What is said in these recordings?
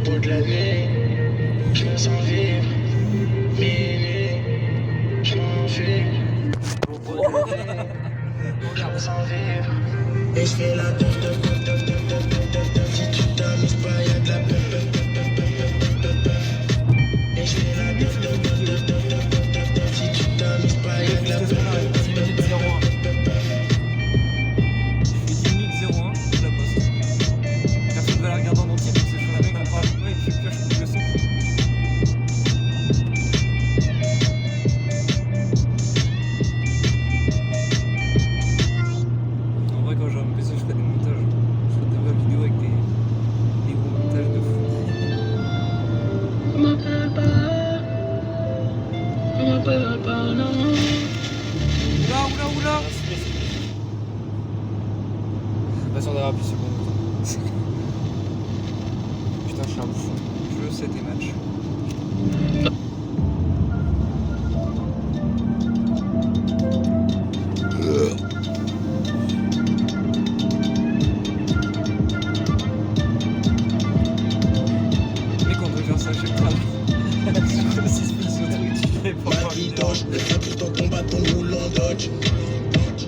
bout de la nuit, je me sens vivre. Minuit, je m'enfuis. Au bout de la nuit, je me sens vivre. Et je fais la teuf. Si tu t'amuses pas, y'a de la peuf. Et je fais la teuf. Si tu t'amuses pas, y'a de la peuf. 10 minutes 01. Je fais 10 minutes 01, je la poste. Personne va la regarder en entier parce que je fais la mec en parle pas et puis je coupe le son. En vrai, quand j'aurai un PC, je ferai des montages. Je ferai des vraies vidéos avec des gros montages de fou. On m'appelle pas, non. Oula. Je suis pas sûr d'avoir appuyé sur le bon bouton. Putain, je suis un bouffon. Je sais tes matchs. Mec, on devait faire ça à chaque fois. Sur le 6 plus au truc, tu fais pour Ma voir qui une doge, le focus dans ton bâton roule en dodge.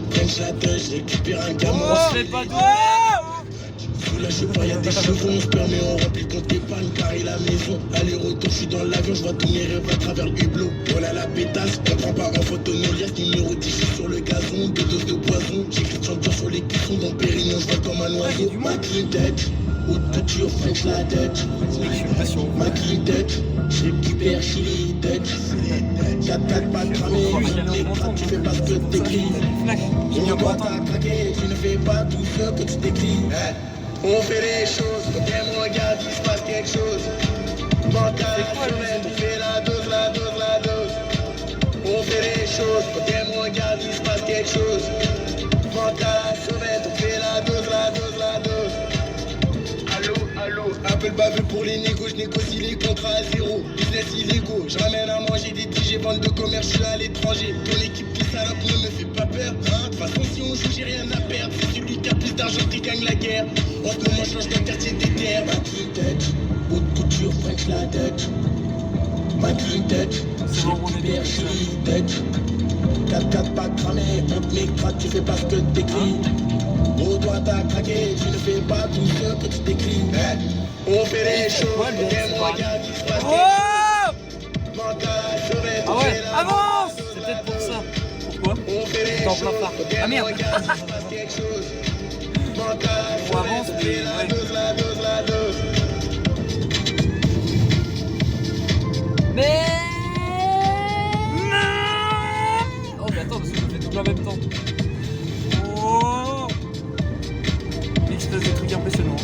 French la touche, je récupère un gamin. On se fait pas de Sous la cheveux, y'a des chevaux, on se permet, on remplit le compte épargne, carré la maison. Aller-retour, je suis dans l'avion, je vois tous mes rêves à travers le hublot. Voilà la pétasse, on prend pas en photo nos liasses, numéro 10, je suis sur le gazon, 2 doses de poison. J'écris chanteur sur les cuissons, dans Pérignon, je vois comme un oiseau. Ma clean tête, haute couture, French la tête. Ma clean tête, je récupère Chili tête. 4-4 pas cramé, tu fais pas ce que t'écris. On doit t'attraquer, tu ne fais pas tout ce que tu décris. On fait les choses, quand elle me regarde, il se passe quelque chose. Mental, on fait la dose. On fait les choses, quand elle me regarde, il se passe quelque chose. Mental, on fait la dose. Allô, appel baveux pour les négos, je négocie les contrats à zéro. Business illégaux, je ramène à manger des DJ, bande de commerce, je suis à l'étranger. Ton équipe qui salope ne me fait pas peur, hein. De toute façon, si on joue, j'ai rien à perdre. C'est celui qui a plus d'argent qui gagne la guerre. En ce moment, je change de quartier des terres. Ma clean tête, haute couture, French la tête. Ma clean tête, je récupère Chili tête. 4-4 pas cramé, on te m'écrase, tu fais pas ce que t'écris. On doit t'attraquer, tu ne fais pas tout ce que tu décris. On fait les choses, on regarde, il se passe Ah ouais, avance! C'est peut-être pour ça. Pourquoi? T'es en plein phare. Ah merde! On avance, mais ouais. Mais... Non! Oh mais attends, parce que je fais tout en même temps. Oh! Il se passe des trucs impressionnants.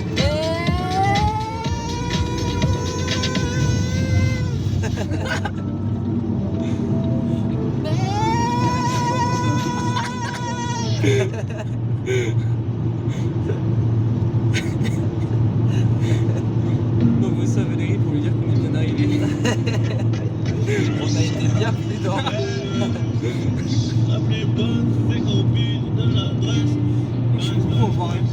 On veut ça Valérie pour lui dire qu'on est bien arrivé. On a été bien prudents. La plus bonne, c'est qu'on pile de l'adresse. Je suis beaucoup en soirée.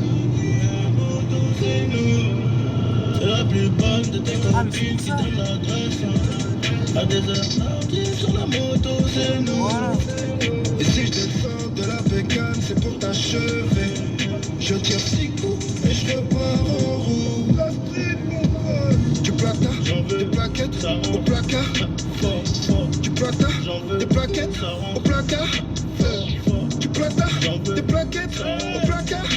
C'est la plus bonne de tes Ah mais c'est copines pour qui ça. donne l'adresse. À des heures tardives sur la moto, c'est nous. Voilà. Et si je descends de la bécane, c'est pour t'achever. Je tire 6 coups et je repars en roue. La street, mon pote. Du placard, des plaquettes au placard. Du placard, des plaquettes au placard. Du placard, des plaquettes au placard.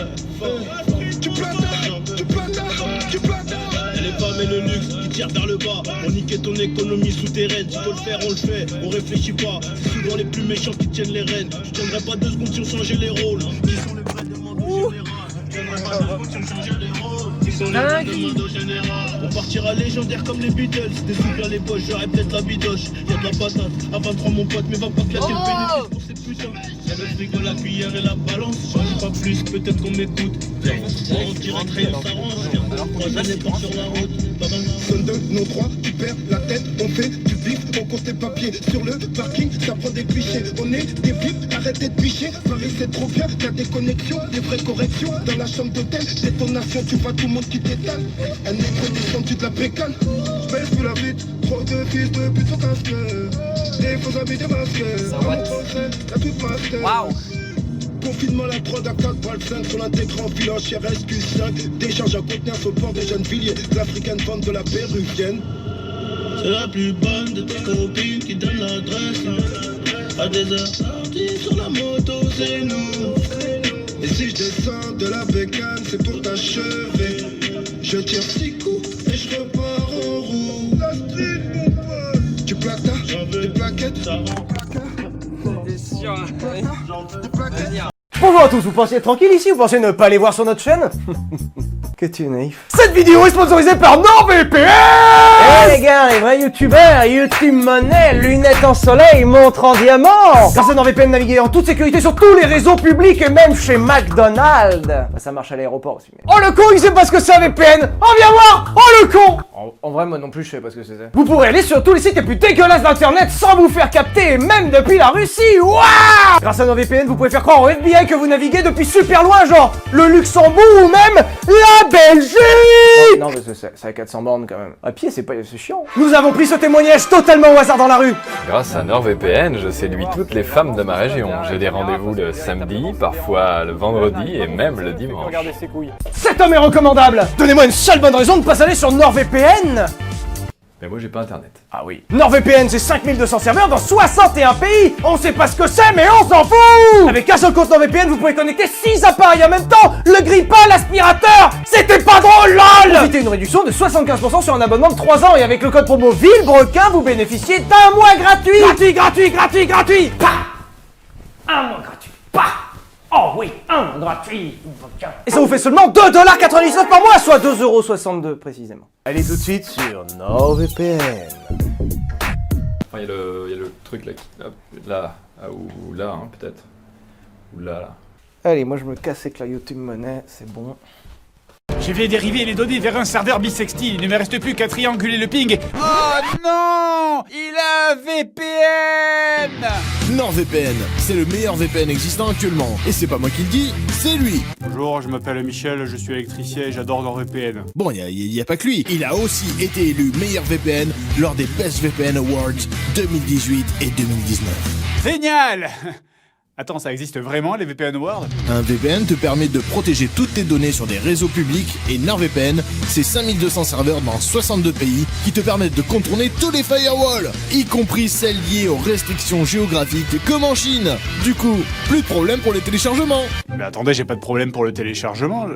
Du placard. Les femmes et le luxe qui tirent vers le bas. On niquait ton économie souterraine. Si faut le faire, on le fait. On réfléchit pas. C'est souvent les plus méchants qui tiennent les rênes. Je tiendrai pas 2 secondes si on changeait les rôles. Qui sont les vrais demandes au général? Je tiendrai pas 2 secondes si on changeait les rôles. Qui sont les vrais demandes au général? On partira légendaire comme les Beatles. Des sous plein les poches, j'aurais peut-être la bidoche. Y'a de la patate. À 23 mon pote, mais va pas claquer le bénéfice pour ces putains. Y'a le frigo, la cuillère et la balance. J'en dis pas plus, peut-être qu'on m'écoute. On dirait que rien s'arrange. 3 années pas sur la route. de nos droits, tu perds la tête, on fait du bif, on compte tes papiers sur le parking, ça prend des clichés, on est des vifs, arrêtez de picher, Paris c'est trop bien, t'as des connexions, des vraies corrections, dans la chambre d'hôtel, détonation, tu vois tout le monde qui t'étale, un écho descendu de la bécane, j'baisse plus la vite, trop de fils de pute sont casqués, des faux amis démasqués, t'as toute masquée. Waouh. Confinement, la drogue à 4 balles 5 sur l'intégrant filant chez SQ5. Décharge à contenir sur le port des jeunes villiers. L'africaine vente de la péruvienne. C'est la plus bonne de tes copines qui donne l'adresse. À des heures sorties sur la moto, c'est nous. Et si je descends de la bécane, c'est pour t'achever. Je tire 6 coups et je repars en roue. La street, mon pote. Tu plaques des plaquettes. Ça rend. T'es sûr, hein. Des plaquettes. Bonjour à tous, vous pensiez être tranquille ici? Vous pensez ne pas aller voir sur notre chaîne? Que tu es naïf. Cette vidéo est sponsorisée par NordVPN. Eh les gars, les vrais youtubeurs, YouTube Money, lunettes en soleil, montre en diamant. Grâce à NordVPN, naviguez en toute sécurité sur tous les réseaux publics et même chez McDonald's. Bah, ça marche à l'aéroport aussi. Mais... Oh le con, il sait pas ce que c'est un VPN. Oh viens voir. Oh le con. En vrai, moi non plus, je sais pas ce que c'est. Vous pourrez aller sur tous les sites les plus dégueulasses d'internet sans vous faire capter, et même depuis la Russie. Waouh. Grâce à NordVPN, vous pouvez faire croire au FBI que vous naviguez depuis super loin, genre le Luxembourg ou même la Belgique. Non, mais c'est à 400 bornes quand même. À pied, c'est chiant. Nous avons pris ce témoignage totalement au hasard dans la rue. Grâce à NordVPN, je séduis toutes les femmes de ma région. J'ai des rendez-vous le samedi, parfois le vendredi et même le dimanche. Regardez ses couilles. Cet homme est recommandable. Donnez-moi une seule bonne raison de passer aller sur NordVPN. Mais moi j'ai pas internet. Ah oui. NordVPN, c'est 5200 serveurs dans 61 pays. On sait pas ce que c'est, mais on s'en fout. Avec un seul compte NordVPN, vous pouvez connecter 6 appareils en même temps. Le grille-pain, l'aspirateur. C'était pas drôle, lol. Profitez une réduction de 75% sur un abonnement de 3 ans. Et avec le code promo VILLEBREQUIN, vous bénéficiez d'un mois gratuit. Gratuit. Pah. Un mois gratuit. Pah. Oh oui, un mois gratuit. Et ça vous fait seulement 2,99$ par mois, soit 2,62€ précisément. Allez tout de suite sur NordVPN. Enfin, il y a le truc là, là, ou là, hein, peut-être. Ou là. Allez, moi je me casse avec la YouTube Money, c'est bon. Je vais dériver les données vers un serveur bisextile. Il ne me reste plus qu'à trianguler le ping. Oh non! Il a un VPN! NordVPN, c'est le meilleur VPN existant actuellement. Et c'est pas moi qui le dis, c'est lui. Bonjour, je m'appelle Michel, je suis électricien et j'adore NordVPN. Bon, y a pas que lui. Il a aussi été élu meilleur VPN lors des Best VPN Awards 2018 et 2019. Génial! Attends, ça existe vraiment les VPN Awards? Un VPN te permet de protéger toutes tes données sur des réseaux publics et NordVPN, c'est 5200 serveurs dans 62 pays qui te permettent de contourner tous les firewalls, y compris celles liées aux restrictions géographiques comme en Chine. Du coup, plus de problème pour les téléchargements. Mais attendez, j'ai pas de problème pour le téléchargement.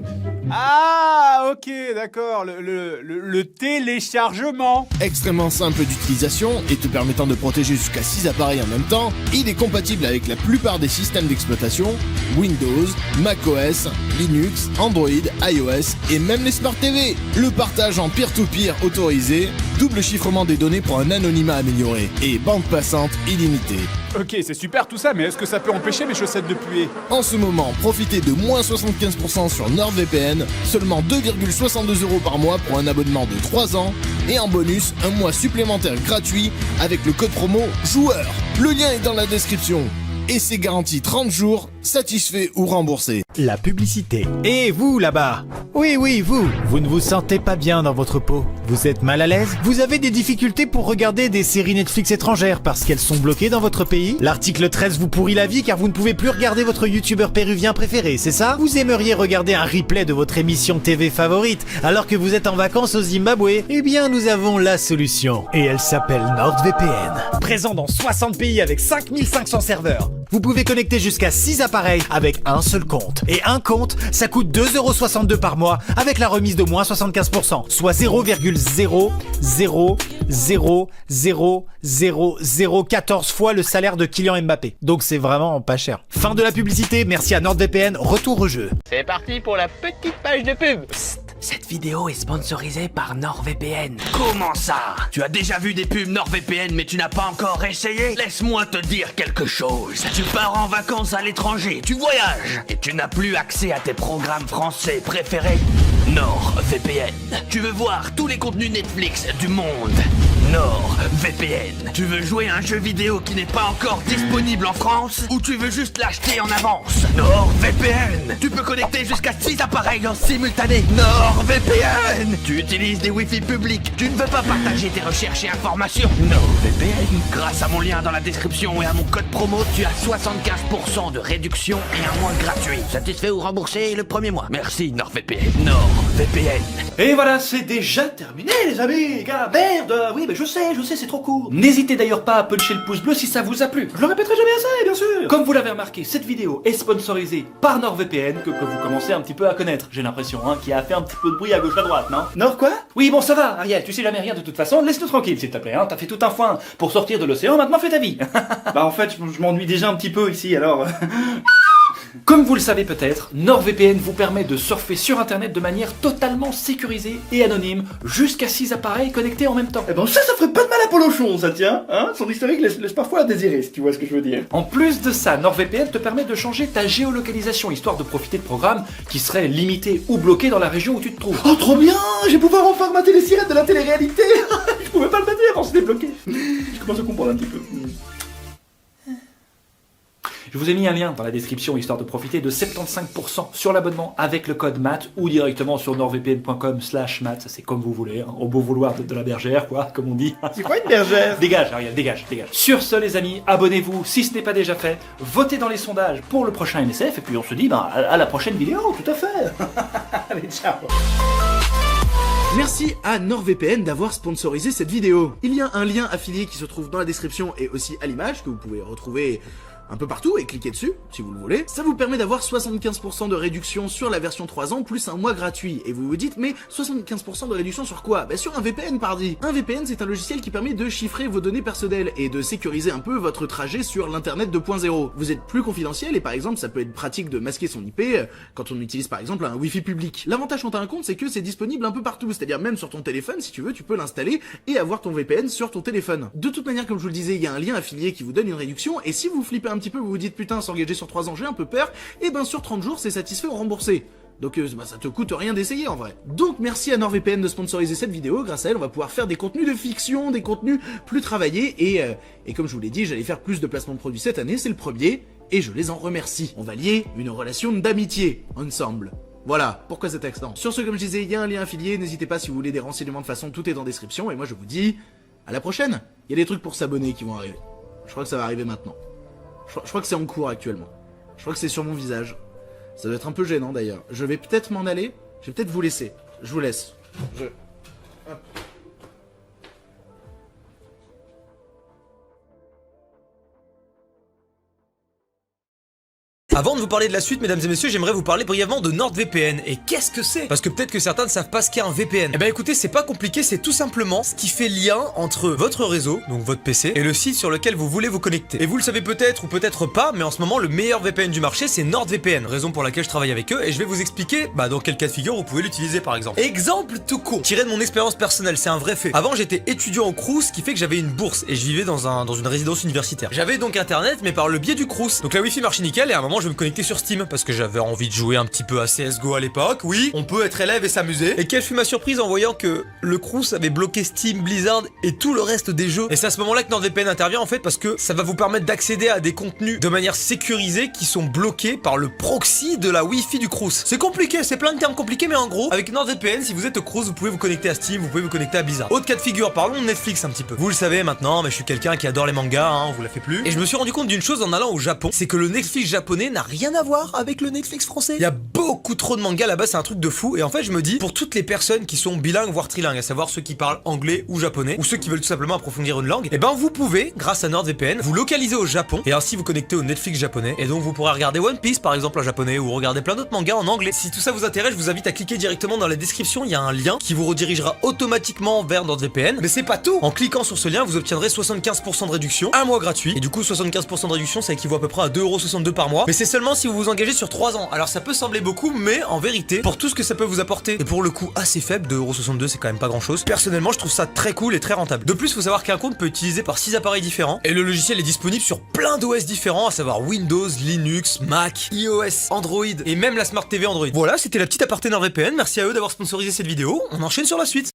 Ah, ok, d'accord, le téléchargement. Extrêmement simple d'utilisation et te permettant de protéger jusqu'à 6 appareils en même temps, il est compatible avec la plupart des systèmes d'exploitation, Windows, macOS, Linux, Android, iOS et même les Smart TV. Le partage en peer-to-peer autorisé, double chiffrement des données pour un anonymat amélioré et bande passante illimitée. Ok, c'est super tout ça, mais est-ce que ça peut empêcher mes chaussettes de puer? En ce moment, profitez de moins 75% sur NordVPN, seulement 2,62€ par mois pour un abonnement de 3 ans, et en bonus, un mois supplémentaire gratuit avec le code promo JOUEUR. Le lien est dans la description. Et c'est garanti 30 jours, satisfait ou remboursé. La publicité. Et vous là-bas? Oui, vous ne vous sentez pas bien dans votre peau? Vous êtes mal à l'aise? Vous avez des difficultés pour regarder des séries Netflix étrangères parce qu'elles sont bloquées dans votre pays? L'article 13 vous pourrit la vie car vous ne pouvez plus regarder votre youtubeur péruvien préféré, c'est ça? Vous aimeriez regarder un replay de votre émission TV favorite alors que vous êtes en vacances au Zimbabwe? Eh bien, nous avons la solution. Et elle s'appelle NordVPN. Présent dans 60 pays avec 5500 serveurs. Vous pouvez connecter jusqu'à 6 appareils avec un seul compte. Et un compte, ça coûte 2,62€ par mois avec la remise de moins 75%, soit 0,0000014 fois le salaire de Kylian Mbappé. Donc c'est vraiment pas cher. Fin de la publicité, merci à NordVPN, retour au jeu. C'est parti pour la petite page de pub. Cette vidéo est sponsorisée par NordVPN. Comment ça? Tu as déjà vu des pubs NordVPN mais tu n'as pas encore essayé? Laisse-moi te dire quelque chose. Tu pars en vacances à l'étranger, tu voyages et tu n'as plus accès à tes programmes français préférés. NordVPN. Tu veux voir tous les contenus Netflix du monde? NordVPN. Tu veux jouer à un jeu vidéo qui n'est pas encore disponible en France? Ou tu veux juste l'acheter en avance? NordVPN. Tu peux connecter jusqu'à 6 appareils en simultané. NordVPN. Tu utilises des Wi-Fi publics. Tu ne veux pas partager tes recherches et informations. NordVPN. Grâce à mon lien dans la description et à mon code promo, tu as 75% de réduction et un mois gratuit. Satisfait ou remboursé le premier mois. Merci NordVPN. NordVPN. Et voilà, c'est déjà terminé les amis, gars, merde. Oui, mais je sais, c'est trop court. N'hésitez d'ailleurs pas à puncher le pouce bleu si ça vous a plu. Je le répéterai jamais assez, bien sûr. Comme vous l'avez remarqué, cette vidéo est sponsorisée par NordVPN, que vous commencez un petit peu à connaître, j'ai l'impression, qui a fait un petit peu de bruit à gauche à droite, non? Nord quoi? Oui, bon, ça va, Ariel, tu sais jamais rien de toute façon, laisse-nous tranquille, s'il te plaît, t'as fait tout un foin pour sortir de l'océan, maintenant fais ta vie. Bah en fait, je m'ennuie déjà un petit peu ici, alors... Comme vous le savez peut-être, NordVPN vous permet de surfer sur internet de manière totalement sécurisée et anonyme, jusqu'à 6 appareils connectés en même temps. Eh ben ça ferait pas de mal à Polochon, ça tient, hein? Son historique laisse parfois à désirer, si tu vois ce que je veux dire. En plus de ça, NordVPN te permet de changer ta géolocalisation, histoire de profiter de programmes qui seraient limités ou bloqués dans la région où tu te trouves. Oh trop bien! Je vais pouvoir enfin mater les sirènes de la télé-réalité. Je pouvais pas le dire quand c'était bloqué. Je commence à comprendre un petit peu. Je vous ai mis un lien dans la description histoire de profiter de 75% sur l'abonnement avec le code MAT ou directement sur nordvpn.com/MAT, ça c'est comme vous voulez, au beau vouloir de la bergère quoi, comme on dit. C'est quoi une bergère? Dégage, Ariel, dégage. Sur ce les amis, abonnez-vous si ce n'est pas déjà fait, votez dans les sondages pour le prochain MSF et puis on se dit à la prochaine vidéo, tout à fait. Allez, ciao. Merci à NordVPN d'avoir sponsorisé cette vidéo. Il y a un lien affilié qui se trouve dans la description et aussi à l'image que vous pouvez retrouver un peu partout et cliquez dessus si vous le voulez. Ça vous permet d'avoir 75% de réduction sur la version 3 ans plus un mois gratuit. Et vous vous dites mais 75% de réduction sur quoi? Bah sur un VPN pardi. Un VPN c'est un logiciel qui permet de chiffrer vos données personnelles et de sécuriser un peu votre trajet sur l'internet 2.0. Vous êtes plus confidentiel et par exemple ça peut être pratique de masquer son IP quand on utilise par exemple un Wi-Fi public. L'avantage quand t'as un compte c'est que c'est disponible un peu partout, c'est-à-dire même sur ton téléphone si tu veux tu peux l'installer et avoir ton VPN sur ton téléphone. De toute manière comme je vous le disais il y a un lien affilié qui vous donne une réduction et si vous flippez un petit peu, vous vous dites putain s'engager sur 3 ans j'ai un peu peur, et ben sur 30 jours c'est satisfait ou remboursé. Donc ça te coûte rien d'essayer en vrai. Donc merci à NordVPN de sponsoriser cette vidéo, grâce à elle on va pouvoir faire des contenus de fiction, des contenus plus travaillés et comme je vous l'ai dit j'allais faire plus de placements de produits cette année, c'est le premier et je les en remercie. On va lier une relation d'amitié ensemble. Voilà, pourquoi cet accent. Sur ce comme je disais il y a un lien affilié, n'hésitez pas si vous voulez des renseignements de façon, tout est dans la description et moi je vous dis à la prochaine. Il y a des trucs pour s'abonner qui vont arriver. Je crois que ça va arriver maintenant. Je crois que c'est en cours actuellement. Je crois que c'est sur mon visage. Ça doit être un peu gênant d'ailleurs. Je vais peut-être m'en aller. Je vais peut-être vous laisser. Je vous laisse. Hop. Avant de vous parler de la suite, mesdames et messieurs, j'aimerais vous parler brièvement de NordVPN. Et qu'est-ce que c'est? Parce que peut-être que certains ne savent pas ce qu'est un VPN. Eh ben écoutez, c'est pas compliqué, c'est tout simplement ce qui fait lien entre votre réseau, donc votre PC, et le site sur lequel vous voulez vous connecter. Et vous le savez peut-être ou peut-être pas, mais en ce moment, le meilleur VPN du marché, c'est NordVPN. Raison pour laquelle je travaille avec eux, et je vais vous expliquer dans quel cas de figure vous pouvez l'utiliser par exemple. Exemple tout con, tiré de mon expérience personnelle, c'est un vrai fait. Avant, j'étais étudiant au Crous, ce qui fait que j'avais une bourse, et je vivais dans une résidence universitaire. J'avais donc internet, mais par le biais du Crous. Donc la Wi-Fi marchait nickel, et à un moment, je me connectais sur Steam parce que j'avais envie de jouer un petit peu à CSGO à l'époque. Oui, on peut être élève et s'amuser. Et quelle fut ma surprise en voyant que le Crous avait bloqué Steam, Blizzard et tout le reste des jeux. Et c'est à ce moment-là que NordVPN intervient en fait parce que ça va vous permettre d'accéder à des contenus de manière sécurisée qui sont bloqués par le proxy de la Wi-Fi du Crous. C'est compliqué, c'est plein de termes compliqués, mais en gros, avec NordVPN, si vous êtes au Crous, vous pouvez vous connecter à Steam, vous pouvez vous connecter à Blizzard. Autre cas de figure, parlons de Netflix un petit peu. Vous le savez maintenant, mais je suis quelqu'un qui adore les mangas, on vous la fait plus. Et je me suis rendu compte d'une chose en allant au Japon, c'est que le Netflix japonais n'a rien à voir avec le Netflix français. Il y a beaucoup trop de mangas là-bas, c'est un truc de fou. Et en fait, je me dis, pour toutes les personnes qui sont bilingues voire trilingues, à savoir ceux qui parlent anglais ou japonais, ou ceux qui veulent tout simplement approfondir une langue, et ben vous pouvez, grâce à NordVPN, vous localiser au Japon et ainsi vous connecter au Netflix japonais. Et donc vous pourrez regarder One Piece par exemple en japonais ou regarder plein d'autres mangas en anglais. Si tout ça vous intéresse, je vous invite à cliquer directement dans la description. Il y a un lien qui vous redirigera automatiquement vers NordVPN. Mais c'est pas tout. En cliquant sur ce lien, vous obtiendrez 75% de réduction, un mois gratuit. Et du coup, 75% de réduction, ça équivaut à peu près à 2,62€ par mois. Mais c'est seulement si vous vous engagez sur 3 ans. Alors ça peut sembler beaucoup, mais en vérité, pour tout ce que ça peut vous apporter, et pour le coût assez faible, 2,62€, c'est quand même pas grand chose. Personnellement, je trouve ça très cool et très rentable. De plus, faut savoir qu'un compte peut être utilisé par 6 appareils différents, et le logiciel est disponible sur plein d'OS différents, à savoir Windows, Linux, Mac, iOS, Android, et même la Smart TV Android. Voilà, c'était la petite aparté NordVPN. Merci à eux d'avoir sponsorisé cette vidéo. On enchaîne sur la suite.